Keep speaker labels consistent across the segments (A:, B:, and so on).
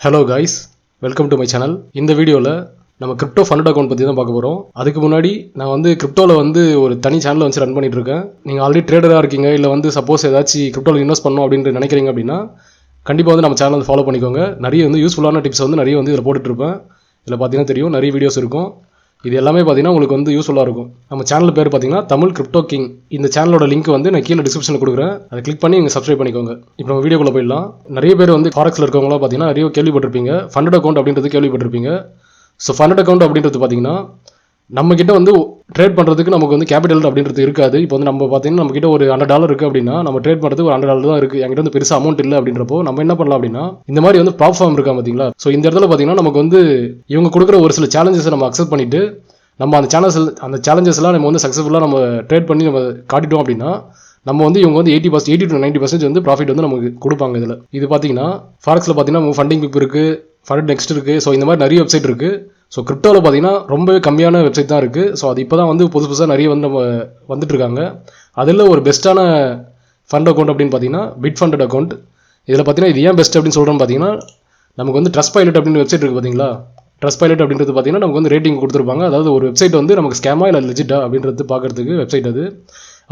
A: Hello guys, welcome to my channel. இந்த வீடியோவில் நம்ம கிரிப்டோ ஃபண்ட் அக்கௌண்ட் பற்றி தான் பார்க்க போகிறோம். அதுக்கு முன்னாடி நான் கிரிப்டோவில் ஒரு தனி சேனலை ரன் பண்ணிட்டு இருக்கேன். நீங்கள் ஆல்ரெடி ட்ரேடராக இருக்கீங்க, இல்லை சப்போஸ் ஏதாச்சும் கிரிப்டோவில் இன்வெஸ்ட் பண்ணணும் அப்படின்னு நினைக்கிறீங்க அப்படின்னா கண்டிப்பாக நம்ம சேனல் ஃபாலோ பண்ணிக்கோங்க. நிறைய யூஸ்ஃபுல்லான டிப்ஸ் நிறைய இதில் போட்டுட்ருப்பேன். இதில் பார்த்தீங்கன்னா தெரியும், நிறைய வீடியோஸ் இருக்கும். இது எல்லாமே பார்த்தீங்கன்னா உங்களுக்கு யூஸ்ஃபுல்லாக இருக்கும். நம்ம சேனல் பேர் பார்த்தீங்கன்னா தமிழ் கிரிப்டோ கிங். இந்த சேனலோட லிங்க் நான் கீழே டிஸ்கிரிப்ஷனில் கொடுக்குறேன். அதை கிளிக் பண்ணி நீங்கள் சப்ஸ்கிரைப் பண்ணிக்கோங்க. இப்போ நம்ம வீடியோக்குள்ளே போயிடலாம். நிறைய பேர் ஃபாரெக்ஸில் இருக்கவங்களாம் பார்த்தீங்கன்னா நிறைய கேள்விப்பட்டிருப்பீங்க. ஃபண்ட் அக்கௌண்ட் அப்படின்றது கேள்விப்பட்டிருப்பீங்க. ஸோ ஃபண்ட் அக்கௌண்ட் அப்படின்றது பார்த்தீங்கன்னா நம்மக்கிட்ட ட்ரேட் பண்ணுறதுக்கு நமக்கு கேபிட்டல் அப்படின்றது இருக்காது. இப்போ நம்ம பார்த்தீங்கன்னா நம்மக்கிட்ட ஒரு $100 இருக்குது அப்படின்னா நம்ம ட்ரேட் பண்ணுறதுக்கு ஒரு $100 தான் இருக்குது. என்கிட்ட பெருசாக அமௌண்ட் இல்லை அப்படின்றப்போ நம்ம என்ன பண்ணலாம் அப்படின்னா இந்த மாதிரி பிளாட்ஃபார்ம் இருக்கா பார்த்தீங்களா. ஸோ இந்த இடத்துல பார்த்தீங்கன்னா நமக்கு இவங்க கொடுக்குற ஒரு சில சேலஞ்சஸை நம்ம அக்செப்ட் பண்ணிவிட்டு நம்ம அந்த சேலஞ்சஸ்லாம் நம்ம சக்ஸஸ்ஃபுல்லாக நம்ம ட்ரேட் பண்ணி நம்ம காட்டிட்டோம் அப்படின்னா நம்ம இவங்க 80 to 90% ப்ராஃபிட் நமக்கு கொடுப்பாங்க. இது பார்த்தீங்கன்னா ஃபாரெக்ஸில் பார்த்தீங்கன்னா ஃபண்டிங் பிப் இருக்குது, ஃபண்ட் நெக்ஸ்ட் இருக்குது. ஸோ இந்த மாதிரி நிறைய வெப்சைட் இருக்குது. ஸோ கிரிப்டோவில் பார்த்தீங்கன்னா ரொம்பவே கம்மியான வெப்சைட் தான் இருக்குது. ஸோ அது இப்போ தான் புதுசு புதுசாக நிறைய நம்ம வந்துட்டுருக்காங்க. அதில் ஒரு பெஸ்ட்டான ஃபண்ட் அக்கௌண்ட் அப்படின்னு பார்த்தீங்கன்னா பிட் ஃபண்டட் அக்கௌண்ட். இதில் பார்த்தீங்கன்னா இது ஏன் பெஸ்ட் அப்படின்னு சொல்கிறோன்னு பார்த்தீங்கன்னா நமக்கு ட்ரஸ்ட் பைலட் அப்படின்னு வெப்சைட் இருக்குது பார்த்தீங்களா. ட்ரஸ்ட் பைலட் அப்படின்றது பார்த்தீங்கன்னா நமக்கு ரேட்டிங் கொடுத்துருப்பாங்க. அதாவது ஒரு வெப்சைட் நமக்கு ஸ்கேமா இல்லை லெஜிட்டா அப்படின்றது பார்க்கறதுக்கு வெப்சைட் அது.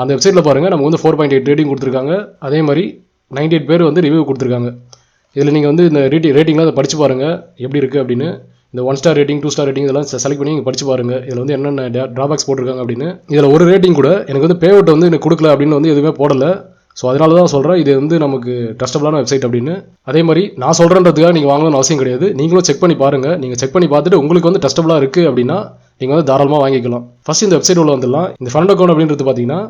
A: அந்த வெப்சைட்டில் பாருங்கள் நமக்கு 4.8 ரேட்டிங் கொடுத்துருக்காங்க. அதே மாதிரி 98 பேர் ரிவ்யூ கொடுத்துருக்காங்க. இதில் நீங்கள் இந்த ரேட்டிங்லாம் அதை படித்து பாருங்கள் எப்படி இருக்குது அப்படின்னு. இந்த 1 ஸ்டார் ரேட்டிங் 2 ஸ்டார் ரேட்டிங் இதெல்லாம் செலக்ட் பண்ணி நீங்கள் படித்து பாருங்கள். இதில் என்னென்ன ட்ராபேக்ஸ் போட்டிருக்காங்க அப்படின்னு. இதில் ஒரு ரேட்டிங் கூட எனக்கு பே அவுட் எனக்கு கொடுக்கல அப்படின்னு எதுவுமே போடலை. ஸோ அதனால தான் சொல்கிறேன் இது நமக்கு ட்ரஸ்டபிளான வெப்சைட் அப்படின்னு. அதே மாதிரி நான் சொல்கிறேன்றதுக்காக நீங்கள் வாங்கணும்னு அவசியம் கிடையாது. நீங்களும் செக் பண்ணி பாருங்கள். நீங்கள் செக் பண்ணி பார்த்துட்டு உங்களுக்கு ட்ரஸ்டபிளாக இருக்குது அப்படின்னா நீங்கள் தாராளமாக வாங்கிக்கலாம். ஃபஸ்ட் இந்த வெப்சைட் உள்ள வந்துடலாம். இந்த ஃபண்ட் அக்கௌண்ட் அப்படின்றது பார்த்தீங்கன்னா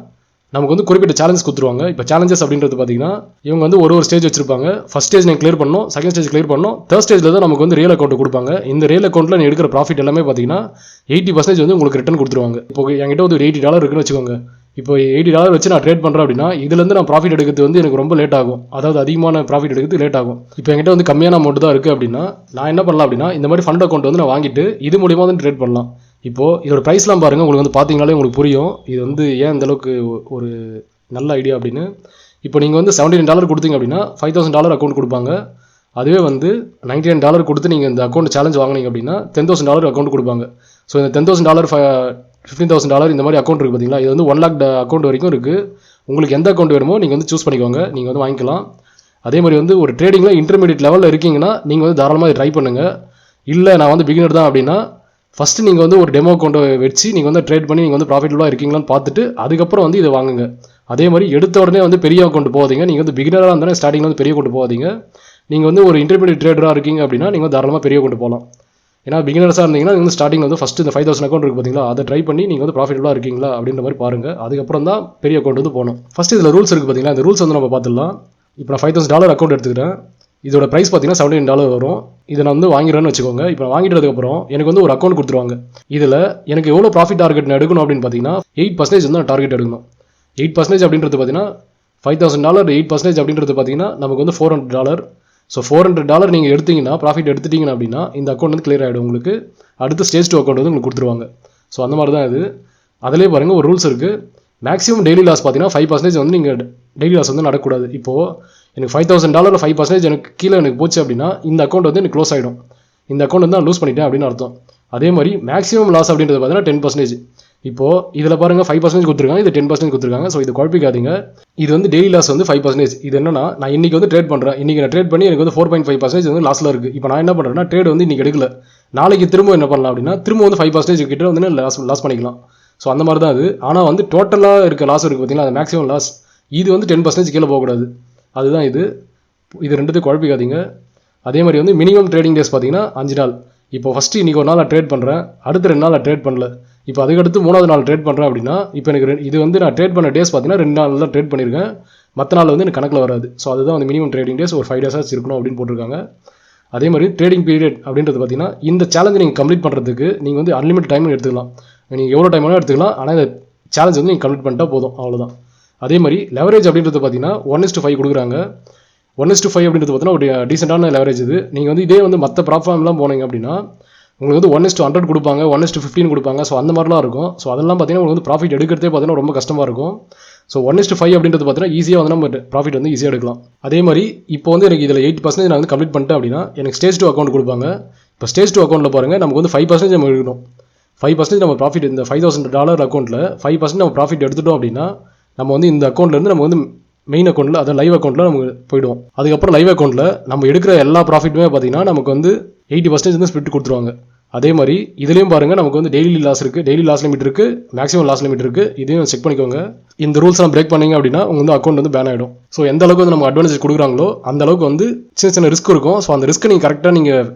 A: நமக்கு குறிப்பிட்ட சேலஞ்ச் கொடுத்துருவாங்க. இப்போ சேலஞ்சஸ் அப்படின்றது பார்த்தீங்கன்னா இவங்க ஒரு ஸ்டேஜ் வச்சிருப்பாங்க. ஃபஸ்ட் ஸ்டேஜ் நீங்கள் கிளியர் பண்ணணும், செகண்ட் ஸ்டேஜ் கிளியர் பண்ணணும், தேர்ட் ஸ்டேஜில் தான் நமக்கு ரியல் அக்கௌண்ட் கொடுப்பாங்க. இந்த ரியல் அக்கௌண்ட்டில் நீ எடுக்கிற ப்ராஃபிட் எல்லாமே பார்த்தீங்கன்னா 80% உங்களுக்கு ரிட்டர்ன் கொடுத்துருவாங்க. இப்போ என்கிட்ட ஒரு $80 இருக்குன்னு வச்சுக்கோங்க. இப்போ $80 வச்சு நான் ட்ரேட் பண்ணுறேன் அப்படின்னா இதுலேருந்து நான் ப்ராஃபிட் எடுக்கிறது எனக்கு ரொம்ப லேட் ஆகும். அதாவது அதிகமான ப்ராஃபிட் எடுக்கிறது லேட் ஆகும். இப்போ என்கிட்ட கம்மியான அமௌண்ட் தான் இருக்குது அப்படின்னா நான் என்ன பண்ணலாம் அப்படின்னா இந்த மாதிரி ஃபண்ட் அக்கௌண்ட் நான் வாங்கிட்டு இது மூலியமாக ட்ரேட் பண்ணலாம். இப்போது இதோட ப்ரைஸ்லாம் பாருங்கள், உங்களுக்கு பார்த்தீங்கனாலே உங்களுக்கு புரியும் இது ஏன் இந்தளவுக்கு ஒரு நல்ல ஐடியா அப்படின்னு. இப்போ நீங்கள் $79 கொடுத்தீங்க அப்படின்னா $5,000 அக்கௌண்ட் கொடுப்பாங்க. அதுவே $99 கொடுத்து நீங்கள் இந்த அக்கௌண்ட் சேலஞ்ச் வாங்கினீங்க அப்படின்னா $10,000 அக்கௌண்ட் கொடுப்பாங்க. ஸோ இந்த $10,000 $15,000 இந்த மாதிரி அக்கௌண்ட் இருக்குது பார்த்தீங்களா. இது 1 lakh அக்கௌண்ட் வரைக்கும் இருக்குது. உங்களுக்கு எந்த அக்கௌண்ட் வேணுமோ நீங்கள் சூஸ் பண்ணிக்கோங்க, நீங்கள் வாங்கிக்கலாம். அதே மாதிரி ஒரு ட்ரேடிங்கில் இன்டர்மீடியட் லெவலில் இருக்கீங்கன்னா நீங்கள் தாராளமாக ட்ரை பண்ணுங்கள். இல்லை நான் பிகினர் தான் அப்படின்னா ஃபஸ்ட்டு நீங்கள் ஒரு டெமோ அக்கௌண்ட்டை வச்சு நீங்கள் ட்ரேட் பண்ணி நீங்கள் ப்ராஃபிட்டபுளாக இருக்கீங்களான்னு பார்த்துட்டு அதுக்கப்புறம் இதை வாங்குங்க. அதே மாதிரி எடுத்த உடனே பெரிய அக்கௌண்ட் போகாதீங்க. நீங்கள் பிகினராக இருந்தாலும் ஸ்டார்டிங்கில் பெரிய அக்கௌண்ட் போகாதீங்க. நீங்கள் ஒரு இன்டர்மீடியட் ட்ரேடராக இருக்கீங்க அப்படின்னா நீங்கள் தாராளமாக பெரிய அக்கௌண்ட் போகலாம். ஏன்னா பிகினர்ஸாக இருந்தீங்கன்னா ஸ்டார்டிங் ஃபஸ்ட்டு இந்த 5,000 அக்கௌண்ட் இருக்குது பார்த்தீங்களா, அதை ட்ரை பண்ணி நீங்கள் ப்ராஃபிட்டபுளாக இருக்கீங்களா அப்படின்ற மாதிரி பாருங்கள். அதுக்கப்புறம் தான் பெரிய அக்கௌண்ட் போகணும். ஃபஸ்ட்டு இதில் ரூல்ஸ் இருக்குது பார்த்தீங்களா. இந்த ரூல்ஸ் நம்ம பார்த்துடலாம். இப்போ நான் $5,000 அக்கௌண்ட் எடுத்துக்கிறேன். இதோட ப்ரைஸ் பார்த்தீங்கன்னா $79 வரும். இதை நான் வாங்கிறேன்னு வச்சுக்கோங்க. இப்போ நான் வாங்கிட்டதுக்கப்புறம் எனக்கு ஒரு அக்கௌண்ட் கொடுத்துருவாங்க. இதில் எனக்கு எவ்வளோ ப்ராஃபிட் டார்கெட் எடுக்கணும் அப்படின்னு பார்த்தீங்கன்னா 8% நான் டார்கெட் எடுக்கணும். 8% அப்படின்றது பார்த்தீங்கன்னா $5,000 8% அப்படின்றது பார்த்தீங்கன்னா நமக்கு $400. ஸோ $400 நீங்கள் எடுத்தீங்கன்னா ப்ராஃபிட் எடுத்துட்டீங்கன்னா அப்படின்னா இந்த அக்கௌண்ட் கிளியர் ஆகிடும். உங்களுக்கு அடுத்த ஸ்டேஜ் 2 அக்கௌண்ட் உங்களுக்கு கொடுத்துருவாங்க. ஸோ அந்த மாதிரி தான் இது. அதிலே பாருங்கள் ஒரு ரூல்ஸ் இருக்குது. மேக்ஸிமம் டெய்லி லாஸ் பார்த்தீங்கன்னா 5% நீங்கள் டெய்லி லாஸ் நடக்கக்கூடாது. இப்போது எனக்கு $5,000 5% எனக்கு கீழே எனக்கு போச்சு அப்படின்னா இந்த அக்கௌண்ட் எனக்கு க்ளோஸ் ஆகிடும். இந்த அக்கௌண்ட் நான் லூஸ் பண்ணிட்டேன் அப்படின்னு அர்த்தம். அதே மாதிரி மேக்ஸிமம் லாஸ் அப்படின்றது பார்த்தீங்கன்னா 10%. இப்போது இதில் பாருங்கள் 5% கொடுத்துருக்காங்க, இது 10% கொடுத்துருக்காங்க. ஸோ இது குழப்பிக்காதீங்க. இது டெய்லி லாஸ் 5%. இது என்னன்னா நான் இன்றைக்கி ட்ரேட் பண்ணுறேன். இன்றைக்கி நான் ட்ரேட் பண்ணி எனக்கு 4.5% லாஸில் இருக்குது. இப்போ நான் என்ன பண்ணுறேன்னா ட்ரேட் இன்றைக்கி எடுக்கல, நாளைக்கு திரும்ப என்ன பண்ணலாம் அப்படின்னா திரும்ப 5% கிட்ட லாஸ் பண்ணிக்கலாம். ஸோ அந்த மாதிரி தான் அது. ஆனால் டோட்டலாக இருக்க லாஸ் இருக்குது பார்த்தீங்கன்னா அது மேக்ஸிமம் லாஸ். இது 10% கீழே போகக்கூடாது. அதுதான் இது ரெண்டுத்தையும் குழப்பிக்காதீங்க. அதே மாதிரி மினிமம் ட்ரேடிங் டேஸ் பார்த்தீங்கன்னா 5 நாள். இப்போ ஃபஸ்ட்டு இன்றைக்கி ஒரு நாள் நான் ட்ரேட் பண்ணுறேன், அடுத்த 2 நாள் நான் ட்ரேட் பண்ணல. இப்போ அதுக்கடுத்து 3வது நாள் ட்ரேட் பண்ணுறேன் அப்படின்னா இப்போ எனக்கு இது நான் ட்ரேட் பண்ண டேஸ் பார்த்தீங்கன்னா 2 நாள் தான் ட்ரேட் பண்ணியிருக்கேன். மற்ற நாள் எனக்கு கணக்கில் வராது. ஸோ அதுதான் மினிமம் ட்ரேடிங் டேஸ் ஒரு 5 days இருக்கணும் அப்படின்னு போட்டிருக்காங்க. அதே மாதிரி ட்ரேடிங் பீரியட் அப்படின்றது பார்த்தீங்கன்னா இந்த சேலஞ்சை நீங்கள் கம்ப்ளீட் பண்ணுறதுக்கு நீங்கள் அன்லிமிட் டைம் எடுத்துக்கலாம். நீங்கள் எவ்வளோ டைம் வேணால் எடுத்துக்கலாம். ஆனால் இந்த சேலஞ்ச் நீங்கள் கம்ப்ளீட் பண்ணிட்டா போதும், அவ்வளோதான். அதே மாதிரி லெவரேஜ் அப்படின்றது பார்த்தீங்கன்னா 1:5 கொடுக்குறாங்க. 1:5 அப்படின்றது பார்த்தீங்கன்னா ஒரு டீசெண்டான லெவரேஜ் இது. நீங்கள் இதே மற்ற ப்ளாட்ஃபார்ம்லாம் போனீங்க அப்படின்னா உங்களுக்கு 1:100 கொடுப்பாங்க, 1:15 கொடுப்பாங்க. ஸோ அந்த மாதிரிலாம் இருக்கும். ஸோ அதெல்லாம் பார்த்தீங்கன்னா உங்களுக்கு ப்ராஃபிட் எடுக்கிறதே பார்த்தீங்கன்னா ரொம்ப கஷ்டமாக இருக்கும். ஸோ 1:5 அப்படின்றது பார்த்தீங்கன்னா ஈஸியாக வந்து நம்ம ப்ராஃபிட் வந்து ஈஸியாக எடுக்கலாம். அதே மாதிரி இப்போ வந்து எனக்கு இதில் 80% நான் வந்து கம்ப்ளீட் பண்ணிட்டேன் அப்படின்னா எனக்கு ஸ்டேஜ் 2 அக்கௌண்ட் கொடுப்பாங்க. இப்போ ஸ்டேஜ் 2 அக்கௌண்ட்டில் பாருங்கள் நமக்கு வந்து 5% நம்ம எடுக்கணும். 5% நம்ம ப்ராஃபிட் இந்த $5,000 அக்கௌண்ட்டில் 5% நம்ம ப்ராஃபிட் எடுத்துட்டோம் அப்படின்னா நம்ம வந்து இந்த அக்கௌண்ட்லேருந்து நம்ம வந்து மெயின் அக்கௌண்ட்டில் அதாவது லைவ் அக்கௌண்ட்டில் நமக்கு போயிடுவோம். அதுக்கப்புறம் லைவ் அக்கௌண்ட்டில் நம்ம எடுக்கிற எல்லா ப்ராஃபிட்டுமே பார்த்தீங்கன்னா நமக்கு வந்து 80% வந்து ஸ்பிரிட் கொடுத்துருவாங்க. அதே மாதிரி இதுலேயும் பாருங்கள் நமக்கு வந்து டெய்லி லாஸ் இருக்குது, டெய்லி லாஸ் லிமிட் இருக்குது, மேக்ஸிமம் லாஸ் லிமிட் இருக்குது. இதையும் செக் பண்ணிக்கோங்க. இந்த ரூல்ஸ்லாம் பிரேக் பண்ணிங்க அப்படின்னா உங்கள் வந்து அக்கௌண்ட் வந்து பேன் ஆகிடும். ஸோ எந்த அளவுக்கு வந்து நம்ம அட்வான்டேஜ் கொடுக்குறாங்களோ அந்த அளவுக்கு வந்து சின்ன சின்ன ரிஸ்க் இருக்கும். ஸோ அந்த ரிஸ்க்கை நீங்கள் கரெக்டாக நீங்கள்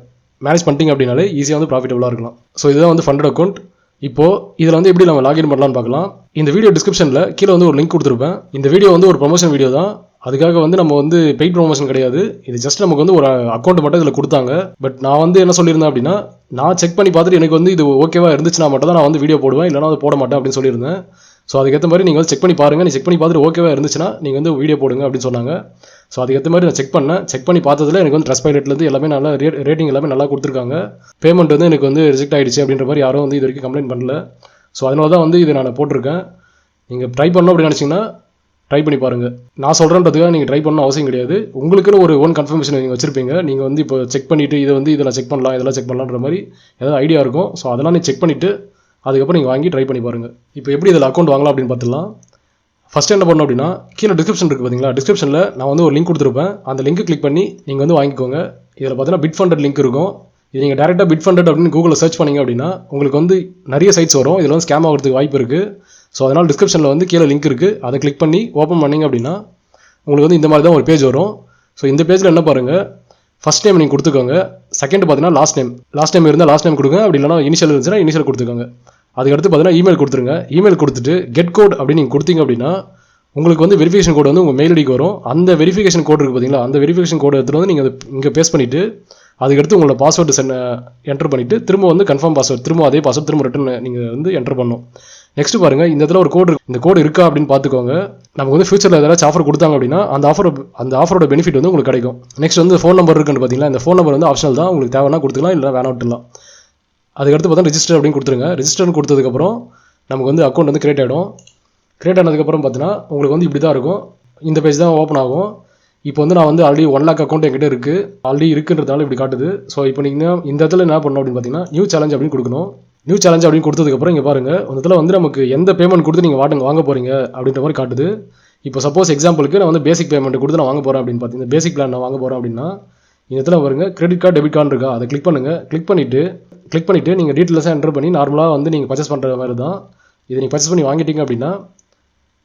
A: மேனேஜ் பண்ணிட்டீங்க அப்படின்னாலே ஈஸியாக வந்து ப்ராஃபிட்டபுளாக இருக்கலாம். ஸோ இதுதான் வந்து ஃபண்டட் அக்கௌண்ட். இப்போது இதில் வந்து எப்படி நம்ம லாகின் பண்ணலாம்னு பார்க்கலாம். இந்த வீடியோ டிஸ்கிரிப்ஷனில் கீழே வந்து ஒரு லிங்க் கொடுத்துருப்பேன். இந்த வீடியோ வந்து ஒரு ப்ரொமோஷன் வீடியோ தான். அதுக்காக வந்து நம்ம வந்து பெய்ட் ப்ரொமோஷன் கிடையாது. இது ஜஸ்ட் நமக்கு வந்து ஒரு அக்கௌண்ட் மட்டும் இதில் கொடுத்தாங்க. பட் நான் வந்து என்ன சொல்லியிருந்தேன் அப்படின்னா நான் செக் பண்ணி பார்த்துட்டு எனக்கு வந்து இது ஓகேவா இருந்துச்சுன்னா மட்டும் தான் நான் வந்து வீடியோ போடுவேன், இல்லைனா அது போட மாட்டேன் அப்படின்னு சொல்லியிருந்தேன். ஸோ அதுக்கேற்ற மாதிரி நீங்கள் வந்து செக் பண்ணி பாருங்கள். செக் பண்ணி பார்த்துட்டு ஓகேவா இருந்துச்சுன்னா நீங்கள் வந்து வீடியோ போடுங்க அப்படின்னு சொன்னாங்க. ஸோ அதுக்கேற்ற மாதிரி நான் செக் பண்ணி பார்த்ததுல எனக்கு வந்து Trustpilotலேருந்து எல்லாமே நல்லா ரேட்டிங் எல்லாமே நல்லா கொடுத்துருக்காங்க. பேமெண்ட் வந்து எனக்கு வந்து ரிஜெக்ட் ஆகிடுச்சு அப்படின்ற மாதிரி யாரும் வந்து இது வரைக்கும் கம்ப்ளைண்ட் பண்ணல. ஸோ அதனால தான் வந்து இதை நான் போட்டிருக்கேன். நீங்கள் ட்ரை பண்ணணும் அப்படின்னு நினச்சிங்கன்னா ட்ரை பண்ணி பாருங்கள். நான் சொல்கிறேன்றதுக்காக நீங்கள் ட்ரை பண்ணணும் அவசியம் கிடையாது. உங்களுக்குன்னு ஒரு ஓன் கன்ஃபர்மேஷன் நீங்கள் வச்சுருப்பீங்க. நீங்கள் வந்து இப்போ செக் பண்ணிவிட்டு இதை வந்து இதெல்லாம் செக் பண்ணலாம், இதெல்லாம் செக் பண்ணலான்ற மாதிரி ஏதாவது ஐடியா இருக்கும். ஸோ அதெல்லாம் நீங்கள் செக் பண்ணிவிட்டு அதுக்கப்புறம் நீங்கள் வாங்கி ட்ரை பண்ணி பாருங்கள். இப்போ எப்படி இதில் அக்கௌண்ட் வாங்கலாம் அப்படின்னு பார்த்துலாம். ஃபஸ்ட்டு என்ன பண்ணணும் அப்படின்னா கீழே டிஸ்கிரிப்ஷன் இருக்குது பார்த்தீங்களா, டிஸ்கிரிப்ஷனில் நான் வந்து ஒரு லிங்க் கொடுத்துருப்பேன். அந்த லிங்க் கிளிக் பண்ணி நீங்கள் வந்து வாங்கிக்கோங்க. இதில் பார்த்தீங்கன்னா Bitfunded லிங்க் இருக்கும். இது நீங்கள் டேரெக்டாக Bitfunded அப்படின்னு கூகுளில் சர்ச் பண்ணிங்க அப்படின்னா உங்களுக்கு வந்து நிறைய சைட்ஸ் வரும். இதில் வந்து ஸ்கேம் ஆகிறதுக்கு வாய்ப்பு இருக்குது. ஸோ அதனால் டிஸ்கிரிப்ஷனில் வந்து கீழே லிங்க் இருக்குது. அதை கிளிக் பண்ணி ஓப்பன் பண்ணிங்க அப்படின்னா உங்களுக்கு வந்து இந்த மாதிரி தான் ஒரு பேஜ் வரும். ஸோ இந்த பேஜில் என்ன பாருங்கள், ஃபஸ்ட் நேம் நீங்கள் கொடுத்துக்கோங்க. செகண்ட் பார்த்தீங்கன்னா லாஸ்ட் நேம் இருந்தால் லாஸ்ட் நேம் கொடுங்க. அப்படி இல்லைனா இனிஷியல் இருந்துச்சுன்னா இனிஷியல் கொடுத்துக்கோங்க. அதுக்கடுத்து பார்த்தீங்கன்னா இமெயில் கொடுத்துருங்க. இமெயில் கொடுத்துட்டு கெட் கோட் அப்படின்னு நீங்கள் கொடுத்தீங்க அப்படின்னா உங்களுக்கு வந்து வெரிஃபிகேஷன் கோடு வந்து உங்கள் மெயில் ஐடிக்கு வரும். அந்த வெரிஃபிகேஷன் கோடு இருக்குது பார்த்தீங்களா, அந்த வெரிஃபிகேஷன் கோடு எடுத்துகிட்டு வந்து நீங்கள் இங்கே பேஸ்ட் பண்ணிவிட்டு அதுக்கடுத்து உங்களோட பாஸ்வேர்டு என்டர் பண்ணிவிட்டு திரும்ப வந்து கன்ஃபார்ம் பாஸ்வேர்டு திரும்ப அதே பாஸ்வேர்டு திரும்ப ரிட்டன் நீங்கள் வந்து என்டர் பண்ணணும். நெக்ஸ்ட் பாருங்கள், இந்த இடத்துல ஒரு கோடு இருக்குது. இந்த கோடு இருக்கா அப்படின்னு பார்த்துக்கோங்க. நமக்கு வந்து ஃபியூச்சரில் ஏதாச்சும் ஆஃபர் கொடுத்தாங்க அப்படின்னா அந்த ஆஃபரோட பெனிஃபிட் வந்து உங்களுக்கு கிடைக்கும். நெக்ஸ்ட் வந்து ஃபோன் நம்பர் இருக்குன்னு பார்த்தீங்களா, இந்த ஃபோன் நம்பர் வந்து ஆப்ஷனல் தான். உங்களுக்கு தேவைன்னா கொடுத்துக்கலாம், இல்லை வேணா விட்டுலாம். அதுக்கடுத்து பார்த்தா ரிஜிஸ்டர் அப்படின்னு கொடுத்துருங்க. ரிஜிஸ்டர்னு கொடுத்ததுக்கப்புறம் நமக்கு வந்து அக்கௌண்ட் வந்து கிரியேட் ஆகிடும். கிரியேட் ஆனதுக்கப்புறம் பார்த்தீங்கன்னா உங்களுக்கு வந்து இப்படி தான் இருக்கும். இந்த பேஜ் தான் ஓப்பன் ஆகும். இப்போ வந்து நான் வந்து ஆல்ரெடி 1 lakh அக்கௌண்ட் என்கிட்ட இருக்குது, ஆல்ரெடி இருக்குன்றதால இப்படி காட்டுது. ஸோ இப்போ நீங்கள் இந்த இடத்துல என்ன பண்ணணும் அப்படின்னு பார்த்தீங்கன்னா நியூ சேலஞ்ச் அப்படின்னு கொடுக்கணும். நியூ சேலஞ்ச் அப்படின்னு கொடுத்ததுக்கப்புறம் இங்கே பாருங்கள், இந்த இடத்துல வந்து நமக்கு எந்த பேமெண்ட் கொடுத்து நீங்கள் வாங்க போகிறீங்க அப்படின்ற மாதிரி காட்டுது. இப்போ சப்போஸ் எக்ஸாம்பிளுக்கு நான் வந்து பேசிக் பேமெண்ட் கொடுத்து நான் வாங்க போகிறேன் அப்படின்னு பார்த்தீங்கன்னா பேசிக் பிளான் நான் வாங்க போகிறேன் அப்படின்னா இந்த இடத்துல பாருங்கள் கிரெடிட் கார்டு டெபிட் கார்டு இருக்கா, அதை கிளிக் பண்ணுங்கள். கிளிக் பண்ணிவிட்டு நீங்கள் டீட்டெயில்ஸாக என்டர் பண்ணி நார்மலாக வந்து நீங்கள் பர்ச்சேஸ் பண்ணுற மாதிரி தான். இதை நீங்கள் பர்ச்சேஸ் பண்ணி வாங்கிட்டீங்க அப்படின்னா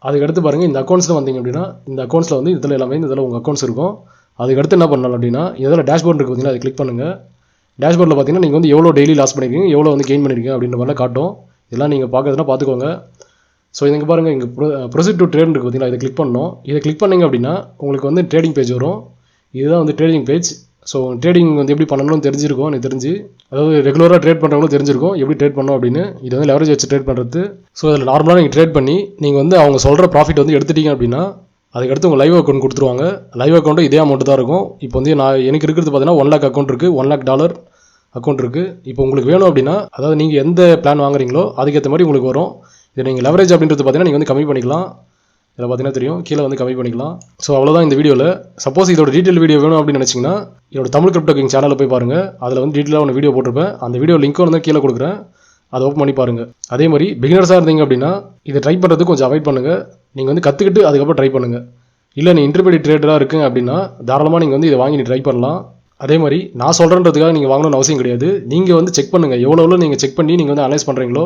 A: அதுக்கடுத்து பாருங்கள் இந்த அக்கௌண்ட்ஸில் வந்தீங்க அப்படின்னா இந்த அக்கௌண்ட்ஸில் வந்து இதில் எல்லாமே இதில் உங்கள் அக்கௌண்ட்ஸ் இருக்கும். அதுக்கடுத்து என்ன பண்ணலாம் அப்படின்னா இதில் டேஷ்போர்ட் இருக்குது பார்த்தீங்கன்னா, அதை கிளிக் பண்ணுங்கள். டேஷ்போர்டில் பார்த்தீங்கன்னா நீங்கள் வந்து எவ்வளோ டெய்லி லாஸ் பண்ணியிருக்கீங்க, எவ்வளோ வந்து கெயின் பண்ணியிருக்கீங்க அப்படின்ற மாதிரிலாம் காட்டும். இதெல்லாம் நீங்கள் பார்க்கறதுனா பார்த்துக்கோங்க. ஸோ இங்கே பாருங்கள், இங்கே ப்ரொசீட் டு ட்ரேட் இருக்குது பார்த்தீங்களா, இதை கிளிக் பண்ணணும். இதை கிளிக் பண்ணிங்க அப்படின்னா உங்களுக்கு வந்து ட்ரேடிங் பேஜ் வரும். இதுதான் வந்து ட்ரேடிங் பேஜ். ஸோ ட்ரேடிங் வந்து எப்படி பண்ணணும்னு தெரிஞ்சிருக்கும் எனக்கு தெரிஞ்சு. அதாவது ரெகுலராக ட்ரேட் பண்ணுறவங்களும் தெரிஞ்சிருக்கும் எப்படி ட்ரேட் பண்ணணும் அப்படின்னு. இது வந்து லெவரேஜ் வச்சு ட்ரேட் பண்ணுறது. ஸோ அதில் நார்மலாக நீங்கள் ட்ரேட் பண்ணி நீங்கள் வந்து அவங்க சொல்கிற ப்ராஃபிட் வந்து எடுத்துட்டீங்க அப்படின்னா அதுக்கடுத்து உங்கள் லைவ் அக்கௌண்ட் கொடுத்துருவாங்க. லைவ் அக்கௌண்ட்டு இதே அமௌண்ட் தான் இருக்கும். இப்போ வந்து எனக்கு இருக்கிறது பார்த்தீங்கன்னா 1 lakh அக்கௌண்ட் இருக்குது, $1 lakh அக்கௌண்ட் இருக்குது. இப்போ உங்களுக்கு வேணும் அப்படின்னா அதாவது நீங்கள் எந்த பிளான் வாங்குறீங்களோ அதுக்கேற்ற மாதிரி உங்களுக்கு வரும். இது நீங்கள் லெவரேஜ் அப்படின்றது பார்த்தீங்கன்னா நீங்கள் வந்து கம்மி பண்ணிக்கலாம். இதில் பார்த்தீங்கன்னா தெரியும், கீழே வந்து கம்மி பண்ணிக்கலாம். ஸோ அவ்வளோதான் இந்த வீடியோவில். சப்போஸ் இதோட டீட்டெயில் வீடியோ வேணும் அப்படின்னு நினச்சிங்கன்னா என்னோட தமிழ் கிரிப்டோ கிங் சேனலில் போய் பாருங்கள். அதில் வந்து டீட்டெயிலாக ஒன்று வீடியோ போட்டிருப்பேன். அந்த வீடியோ லிங்க்கும் வந்து கீழே கொடுக்குறேன், அதை ஓப்பன் பண்ணி பாருங்கள். அதே மாதிரி பிகினர்ஸாக இருந்தீங்க அப்படின்னா இதை ட்ரை பண்ணுறதுக்கு கொஞ்சம் அவாய்ட் பண்ணுங்கள். நீங்கள் வந்து கற்றுக்கிட்டு அதுக்கப்புறம் ட்ரை பண்ணுங்கள். இல்லை நீ இன்டர்மீடியட் ட்ரேடராக இருக்குது அப்படின்னா தாராளமாக நீங்கள் வந்து இதை வாங்கி நீ ட்ரை பண்ணலாம். அதே மாதிரி நான் சொல்கிறேன்றதுக்காக நீங்கள் வாங்கணும்னு அவசியம் கிடையாது. நீங்கள் வந்து செக் பண்ணுங்கள், எவ்வளோ நீங்கள் செக் பண்ணி நீங்கள் வந்து அனலைஸ் பண்ணுறீங்களோ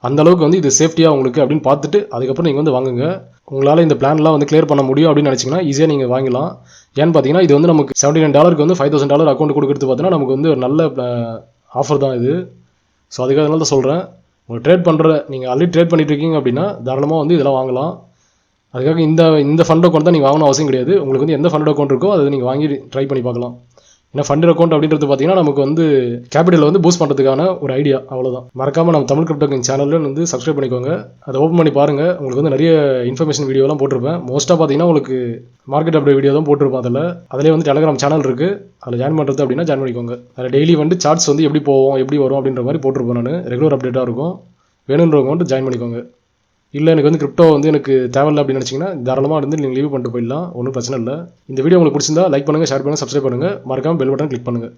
A: அந்த அளவுக்கு வந்து இது சேஃப்டியாக உங்களுக்கு அப்படின்னு பார்த்துட்டு அதுக்கப்புறம் நீங்கள் வந்து வாங்குங்க. உங்களால் இந்த பிளான்லாம் வந்து கிளியர் பண்ண முடியும் அப்படின்னு நினச்சிங்கன்னா ஈஸியாக நீங்கள் வாங்கலாம். ஏன்னு பார்த்தீங்கன்னா இது வந்து நமக்கு $79 வந்து $5,000 அக்கௌண்ட் கொடுக்குறது பார்த்தீங்கன்னா நமக்கு வந்து ஒரு நல்ல ஆஃபர் தான் இது. ஸோ அதுக்காக தான் சொல்கிறேன். உங்களுக்கு ட்ரேட் பண்ணுற நீங்கள் ஆல்ரெடி ட்ரேட் பண்ணிட்டு இருக்கீங்க அப்படின்னா தாராளமாக வந்து இதெல்லாம் வாங்கலாம். அதுக்காக இந்த ஃபண்ட் அக்கௌண்ட் தான் நீங்கள் வாங்கணும் அவசியம் கிடையாது. உங்களுக்கு வந்து எந்த ஃபண்ட் அக்கௌண்ட் இருக்கோ அதை நீங்கள் வாங்கி ட்ரை பண்ணி பார்க்கலாம். ஏன்னா ஃபண்டட் அக்கௌண்ட் அப்படின்றது பார்த்தீங்கன்னா நமக்கு வந்து கேபிட்டல் வந்து பூஸ்ட் பண்ணுறதுக்கான ஒரு ஐடியா, அவ்வளோதான். மறக்காமல் நம்ம தமிழ் கிரிப்டோ கிங் சேனலில் வந்து சப்ஸ்கிரைப் பண்ணிக்கோங்க. அதை ஓப்பன் பண்ணி பாருங்கள். உங்களுக்கு வந்து நிறைய இன்ஃபர்மேஷன் வீடியோலாம் போட்டிருப்பேன். மோஸ்ட்டாக பார்த்தீங்கன்னா உங்களுக்கு மார்க்கெட் அப்டேட் வீடியோ தான் போட்டிருப்பேன். அதிலே வந்து டெலிகிராம் சேனல் இருக்குது, அதில் ஜாயின் பண்ணுறது அப்படின்னா ஜாயின் பண்ணிக்கோங்க. அதில் டெய்லி வந்து சார்ட்ஸ் வந்து எப்படி போவோம் எப்படி வரும் அப்படின்ற மாதிரி போட்டிருப்பேன். நான் ரெகுலர் அப்டேட்டாக இருக்கும். வேணுன்றவங்க வந்து ஜாயின் பண்ணிக்கோங்க. இல்லை எனக்கு வந்து கிரிப்டோ வந்து எனக்கு தேவையில்லை அப்படின்னு நினச்சிங்கன்னா தாராளமாக இருந்து நீங்கள் லீவ் பண்ணிட்டு போயிடலாம், ஒன்றும் பிரச்சனை இல்லை. இந்த வீடியோ உங்களுக்கு பிடிச்சிருந்தா லைக் பண்ணுங்கள், ஷேர் பண்ணுங்கள், சப்ஸ்கிரைப் பண்ணுங்கள், மறக்காமல் பெல் பட்டன் கிளிக் பண்ணுங்கள்.